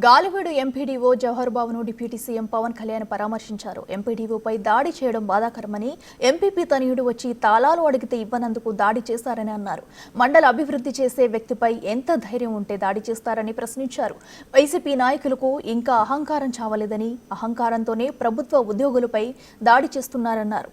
Galiveedu MPDO Jawahar బాబును deputy CM Pawan Kalyan పరామర్శించారు. ఎంపీడీఓపై దాడి చేయడం బాధాకరమని, ఎంపీపీ తనయుడు వచ్చి తాళాలు అడిగితే ఇవ్వనందుకు దాడి చేశారని అన్నారు. మండల అభివృద్ధి చేసే వ్యక్తిపై ఎంత ధైర్యం ఉంటే దాడి చేస్తారని ప్రశ్నించారు. వైసీపీ నాయకులకు ఇంకా అహంకారం చావలేదని, అహంకారంతోనే ప్రభుత్వ ఉద్యోగులపై దాడి చేస్తున్నారన్నారు.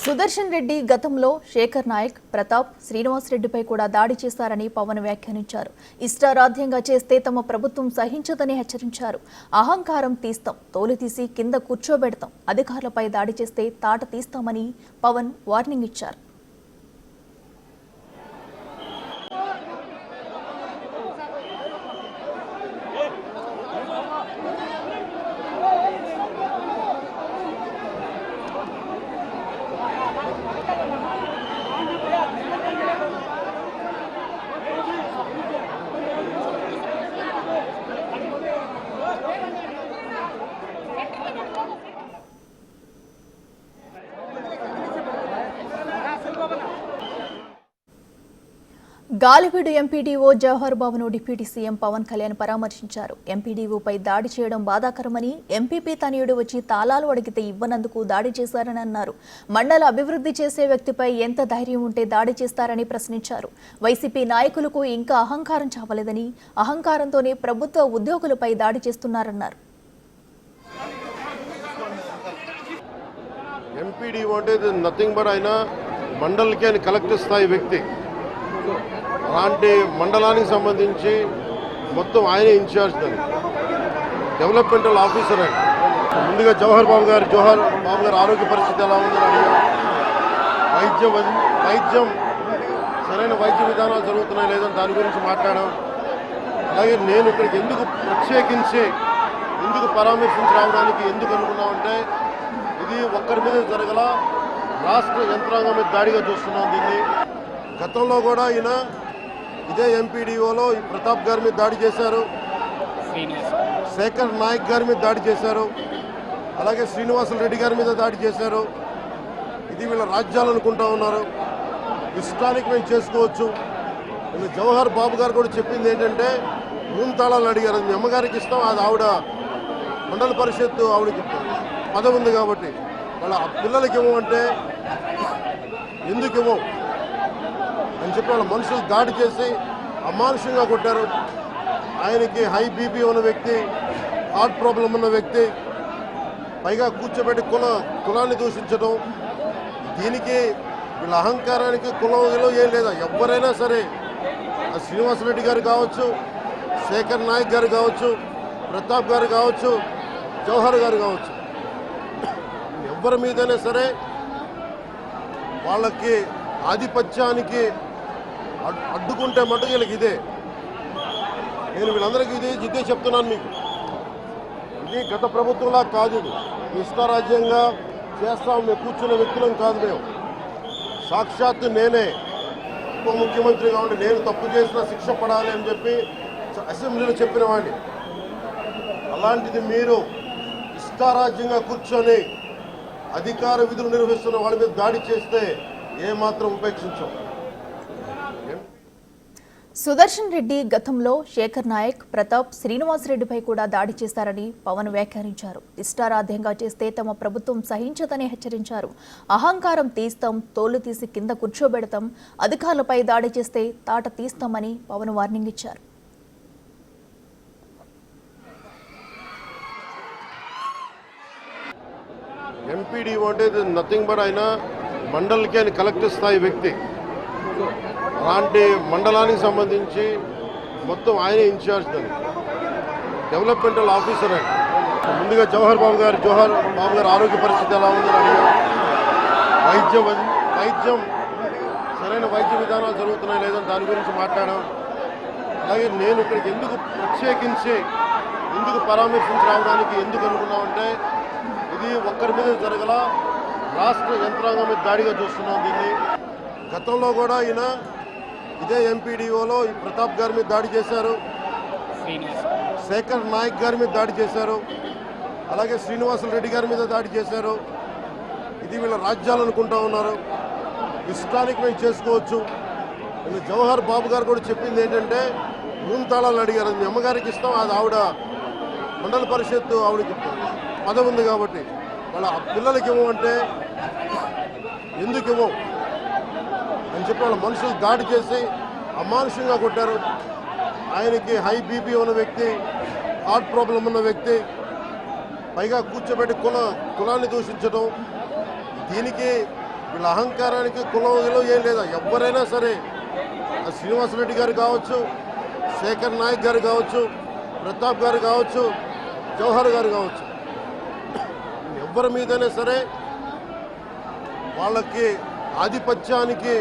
సుదర్శన్ రెడ్డి గతంలో శేఖర్ నాయక్, ప్రతాప్, శ్రీనివాస్ రెడ్డిపై కూడా దాడి చేశారని పవన్ వ్యాఖ్యానించారు. ఇష్టారాధ్యంగా చేస్తే తమ ప్రభుత్వం సహించదని హెచ్చరించారు. అహంకారం తీస్తాం, తోలు తీసి కింద కూర్చోబెడతాం, అధికారులపై దాడి చేస్తే తాట తీస్తామని పవన్ వార్నింగ్ ఇచ్చారు. గాలివీడు ఎంపీడీఓ జవహర్ బాబును డిప్యూటీ సీఎం పవన్ కళ్యాణ్ పరామర్శించారు. ఎంపీడీఓపై దాడి చేయడం బాధాకరమని, ఎంపీపీ తనయుడు వచ్చి తాళాలు అడిగితే ఇవ్వనందుకు దాడి చేశారని అన్నారు. మండల అభివృద్ధి చేసే వ్యక్తిపై ఎంత ధైర్యం ఉంటే దాడి చేస్తారని ప్రశ్నించారు. వైసీపీ నాయకులకు ఇంకా అహంకారం చావలేదని, అహంకారంతోనే ప్రభుత్వ ఉద్యోగులపై దాడి చేస్తున్నారన్నారు. ఎంపీడీఓ అంటే నథింగ్ బట్ ఆయన మండలికి ఆయన కలెక్టర్ స్థాయి వ్యక్తి. అలాంటి మండలానికి సంబంధించి మొత్తం ఆయనే ఇన్ఛార్జ్ దాన్ని, డెవలప్మెంటల్ ఆఫీసర్ ఆయన. ముందుగా జవహర్ బాబు గారు ఆరోగ్య పరిస్థితి ఎలా ఉందని అడిగాం. వైద్యం సరైన వైద్య విధానాలు జరుగుతున్నాయి లేదని దాని గురించి మాట్లాడాం. అలాగే నేను ఇక్కడికి ప్రత్యేకించి ఎందుకు పరామర్శించి రావడానికి ఎందుకు అనుకున్నామంటే, ఇది ఒక్కరి మీద జరగల, రాష్ట్ర యంత్రాంగం మీద దాడిగా చూస్తున్నాం దీన్ని. గతంలో కూడా ఈయన ఇదే ఎంపీడీఓలో ప్రతాప్ గారి మీద దాడి చేశారు, శేఖర్ నాయక్ గారి మీద దాడి చేశారు, అలాగే శ్రీనివాస్ రెడ్డి గారి మీద దాడి చేశారు. ఇది వీళ్ళ రాజ్యాలు అనుకుంటా ఉన్నారు. ఇష్టానికి మేము చేసుకోవచ్చు. నేను జవహర్ బాబు గారు కూడా చెప్పింది ఏంటంటే, రూమ్ తాళాలు అడిగారు, మీ అమ్మగారికి ఇస్తాం, అది ఆవిడ మండల పరిషత్తు ఆవిడకి పదవి ఉంది కాబట్టి వాళ్ళ పిల్లలకి ఇవ్వమంటే ఎందుకు ఇవ్వం అని చెప్పి వాళ్ళ మనుషులు దాడి చేసి అమానుషంగా కొట్టారు. ఆయనకి హై బీపీ ఉన్న వ్యక్తి, హార్ట్ ప్రాబ్లం ఉన్న వ్యక్తి, పైగా కూర్చోబెట్టి కులాన్ని దూషించడం. దీనికి వీళ్ళ అహంకారానికి కులం ఏం లేదా. ఎవరైనా సరే, శ్రీనివాసరెడ్డి గారు కావచ్చు, శేఖర్ నాయక్ గారు కావచ్చు, ప్రతాప్ గారు కావచ్చు, జవహర్ గారు కావచ్చు, ఎవరి మీదైనా సరే వాళ్ళకి ఆధిపత్యానికి అడ్డుకుంటే మటుకు వీళ్ళకి ఇదే. నేను వీళ్ళందరికీ ఇదే చెప్తున్నాను మీకు. ఇది గత ప్రభుత్వంలా కాదు. ఇది ఇష్టారాజ్యంగా చేస్తాం, మేము కూర్చున్న వ్యక్తులం కాదు. మేము సాక్షాత్తు నేనే ఉప ముఖ్యమంత్రి కాబట్టి నేను తప్పు చేసిన శిక్ష పడాలి అని చెప్పి అసెంబ్లీలో చెప్పిన వాడిని. అలాంటిది మీరు ఇష్టారాజ్యంగా కూర్చొని అధికార విధులు నిర్వహిస్తున్న వాళ్ళ మీద దాడి చేస్తే ఏమాత్రం ఉపేక్షించాం. సుదర్శన్ రెడ్డి గతంలో శేఖర్ నాయక్, ప్రతాప్, శ్రీనివాస్ రెడ్డిపై కూడా దాడి చేశారని పవన్ వ్యాఖ్యానించారు. ఇష్టారాధ్యంగా చేస్తే తమ ప్రభుత్వం సహించదని హెచ్చరించారు. అహంకారం తీస్తాం, తోలు తీసి కింద కూర్చోబెడతాం, అధికారులపై దాడి చేస్తే తాట తీస్తామని పవన్ వార్నింగ్ ఇచ్చారు. ఎంపీడీఓ అంటే నథింగ్ బట్ ఆయన మండలికి ఆయన కలెక్టర్ స్థాయి వ్యక్తి. అలాంటి మండలానికి సంబంధించి మొత్తం ఆయనే ఇన్ఛార్జ్ దాన్ని, డెవలప్మెంటల్ ఆఫీసర్ ఆయన. ముందుగా జవహర్ బాబు గారు ఆరోగ్య పరిస్థితి ఎలా ఉందని అడిగాం. వైద్యం సరైన వైద్య విధానాలు జరుగుతున్నాయి లేదని దాని గురించి మాట్లాడాం. అలాగే నేను ఇక్కడికి ప్రత్యేకించి పరామర్శించి రావడానికి ఎందుకు అనుకున్నామంటే, ఇది ఒక్కరి మీద జరగల, రాష్ట్ర యంత్రాంగం మీద దాడిగా చూస్తున్నాం దీన్ని. గతంలో కూడా ఈయన ఇదే ఎంపీడీఓలో ప్రతాప్ గారి మీద దాడి చేశారు, శేఖర్ నాయక్ గారి మీద దాడి చేశారు, అలాగే శ్రీనివాస్ రెడ్డి గారి మీద దాడి చేశారు. ఇది వీళ్ళ రాజ్యాలు అనుకుంటా ఉన్నారు. ఇష్టానికి మేము చేసుకోవచ్చు. నిన్న జవహర్ బాబు గారు కూడా చెప్పింది ఏంటంటే రూమ్ తాళాలు అడిగారు, అది మీ అమ్మగారికి ఇస్తాం, అది ఆవిడ మండల పరిషత్తు ఆవిడకి పదవి ఉంది కాబట్టి వాళ్ళ పిల్లలకి ఇవ్వమంటే ఎందుకు ఇవ్వం అని చెప్పి వాళ్ళ మనుషులు దాడి చేసి అమానుషంగా కొట్టారు. ఆయనకి హై బీపీ ఉన్న వ్యక్తి, హార్ట్ ప్రాబ్లం ఉన్న వ్యక్తి, పైగా కూర్చోబెట్టి కులాన్ని దూషించడం. దీనికి వీళ్ళ అహంకారానికి కులం ఏం లేదా. ఎవరైనా సరే శ్రీనివాసరెడ్డి గారు కావచ్చు, శేఖర్ నాయక్ గారు కావచ్చు, ప్రతాప్ గారు కావచ్చు, జవహర్ గారు కావచ్చు, ఎవరి మీదైనా సరే వాళ్ళకి ఆధిపత్యానికి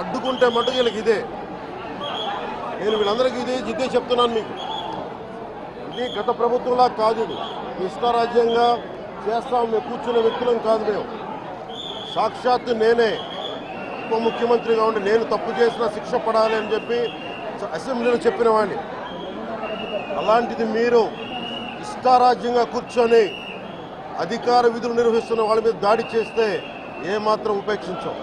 అడ్డుకుంటే మటుకు వీళ్ళకి ఇదే. నేను వీళ్ళందరికీ ఇదే చెప్తున్నాను మీకు. ఇది గత ప్రభుత్వంలా కాదు, ఇది ఇష్టారాజ్యంగా చేస్తాం మేము కూర్చున్న వ్యక్తులం కాదు. మేము సాక్షాత్తు నేనే ఉప ముఖ్యమంత్రిగా ఉండి నేను తప్పు చేసినా శిక్ష పడాలి అని చెప్పి అసెంబ్లీలో చెప్పిన వాడిని. అలాంటిది మీరు ఇష్టారాజ్యంగా కూర్చొని అధికార విధులు నిర్వహిస్తున్న వాళ్ళ మీద దాడి చేస్తే ఏమాత్రం ఉపేక్షించాం.